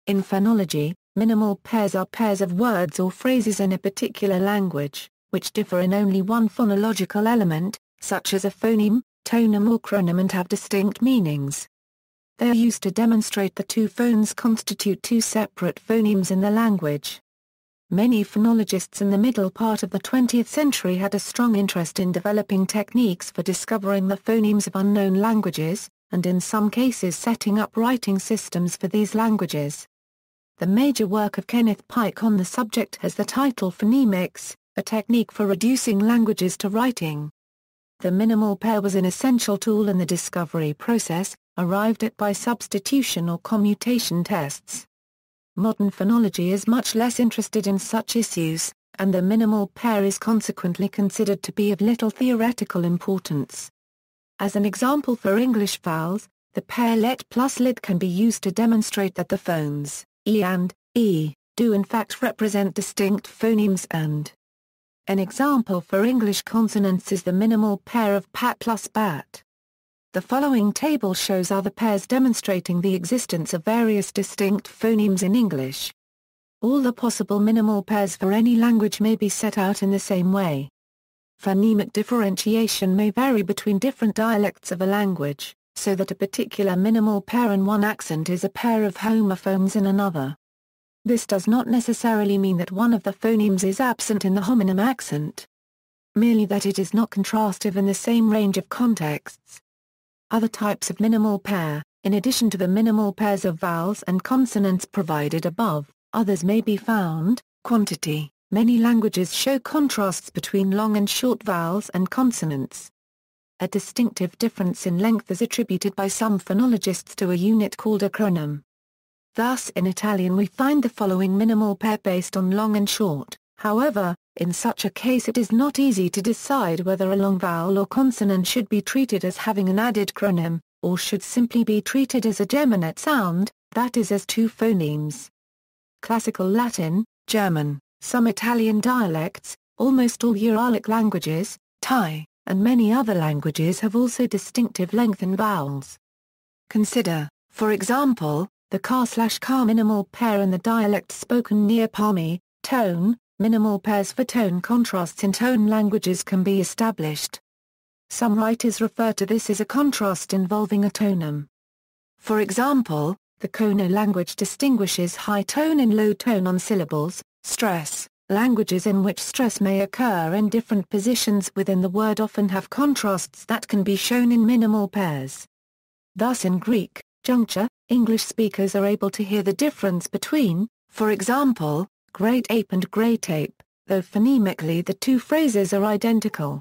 In phonology, minimal pairs are pairs of words or phrases in a particular language, which differ in only one phonological element, such as a phoneme, toneme or chroneme, and have distinct meanings. They are used to demonstrate the two phones constitute two separate phonemes in the language. Many phonologists in the middle part of the 20th century had a strong interest in developing techniques for discovering the phonemes of unknown languages, and in some cases setting up writing systems for these languages. The major work of Kenneth Pike on the subject has the title Phonemics, a technique for reducing languages to writing. The minimal pair was an essential tool in the discovery process, arrived at by substitution or commutation tests. Modern phonology is much less interested in such issues, and the minimal pair is consequently considered to be of little theoretical importance. As an example for English vowels, the pair let plus lit can be used to demonstrate that the phones e and e do in fact represent distinct phonemes and. An example for English consonants is the minimal pair of pat plus bat. The following table shows other pairs demonstrating the existence of various distinct phonemes in English. All the possible minimal pairs for any language may be set out in the same way. Phonemic differentiation may vary between different dialects of a language, so that a particular minimal pair in one accent is a pair of homophones in another. This does not necessarily mean that one of the phonemes is absent in the homonym accent. Merely that it is not contrastive in the same range of contexts. Other types of minimal pair, in addition to the minimal pairs of vowels and consonants provided above, others may be found. Quantity. Many languages show contrasts between long and short vowels and consonants. A distinctive difference in length is attributed by some phonologists to a unit called a chroneme. Thus in Italian we find the following minimal pair based on long and short. However, in such a case it is not easy to decide whether a long vowel or consonant should be treated as having an added chroneme, or should simply be treated as a geminate sound, that is as two phonemes. Classical Latin, German, some Italian dialects, almost all Uralic languages, Thai, and many other languages have also distinctive length in vowels. Consider, for example, the ka/ka minimal pair in the dialect spoken near Pami, tone. Minimal pairs for tone contrasts in tone languages can be established. Some writers refer to this as a contrast involving a toneme. For example, the Kono language distinguishes high tone and low tone on syllables, stress. Languages in which stress may occur in different positions within the word often have contrasts that can be shown in minimal pairs. Thus in Greek, juncture, English speakers are able to hear the difference between, for example, great ape and great ape, though phonemically the two phrases are identical.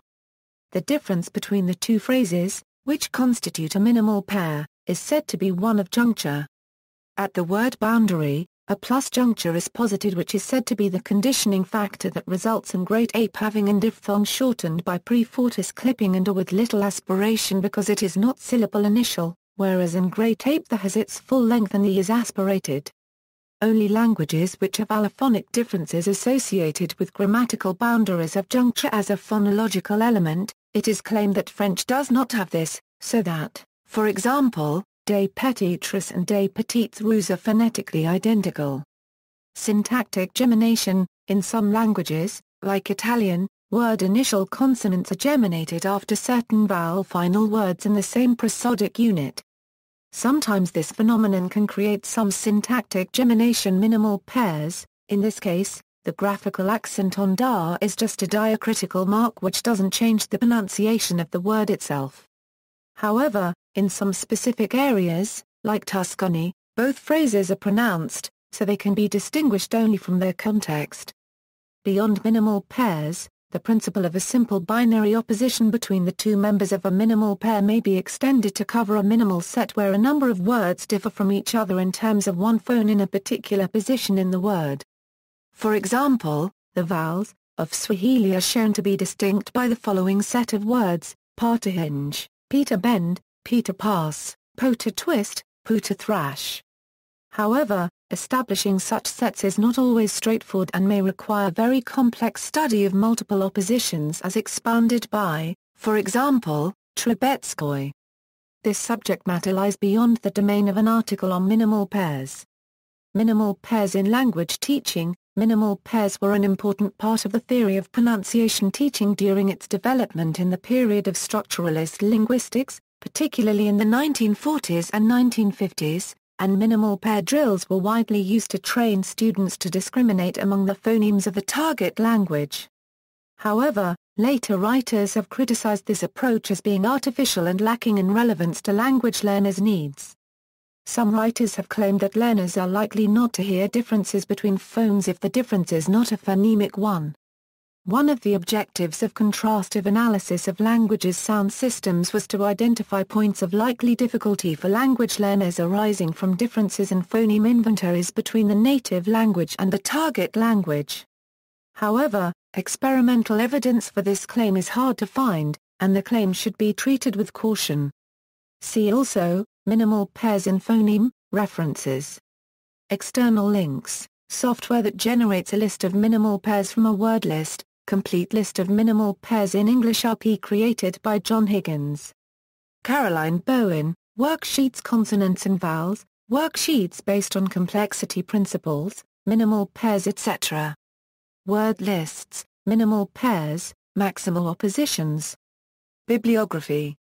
The difference between the two phrases, which constitute a minimal pair, is said to be one of juncture. At the word boundary, a plus juncture is posited, which is said to be the conditioning factor that results in great ape having an diphthong shortened by prefortis clipping and or with little aspiration because it is not syllable initial, whereas in great ape the has its full length and the is aspirated. Only languages which have allophonic differences associated with grammatical boundaries have juncture as a phonological element. It is claimed that French does not have this, so that, for example, des petites roues and des petites roues are phonetically identical. Syntactic gemination. In some languages, like Italian, word initial consonants are geminated after certain vowel final words in the same prosodic unit. Sometimes this phenomenon can create some syntactic gemination minimal pairs. In this case, the graphical accent on da is just a diacritical mark which doesn't change the pronunciation of the word itself. However, in some specific areas, like Tuscany, both phrases are pronounced, so they can be distinguished only from their context. Beyond minimal pairs, the principle of a simple binary opposition between the two members of a minimal pair may be extended to cover a minimal set where a number of words differ from each other in terms of one phone in a particular position in the word. For example, the vowels of Swahili are shown to be distinct by the following set of words: pa to hinge, p to bend, p to pass, po to twist, pu to thrash. However, establishing such sets is not always straightforward and may require very complex study of multiple oppositions as expounded by, for example, Trubetskoy. This subject matter lies beyond the domain of an article on minimal pairs. Minimal pairs in language teaching. Minimal pairs were an important part of the theory of pronunciation teaching during its development in the period of structuralist linguistics, particularly in the 1940s and 1950s, and minimal pair drills were widely used to train students to discriminate among the phonemes of the target language. However, later writers have criticized this approach as being artificial and lacking in relevance to language learners' needs. Some writers have claimed that learners are likely not to hear differences between phones if the difference is not a phonemic one. One of the objectives of contrastive analysis of languages' sound systems was to identify points of likely difficulty for language learners arising from differences in phoneme inventories between the native language and the target language. However, experimental evidence for this claim is hard to find, and the claim should be treated with caution. See also, minimal pairs in phoneme, references. External links, software that generates a list of minimal pairs from a word list, complete list of minimal pairs in English RP created by John Higgins. Caroline Bowen, Worksheets Consonants and Vowels, Worksheets based on complexity principles, minimal pairs etc. Word lists, minimal pairs, maximal oppositions. Bibliography.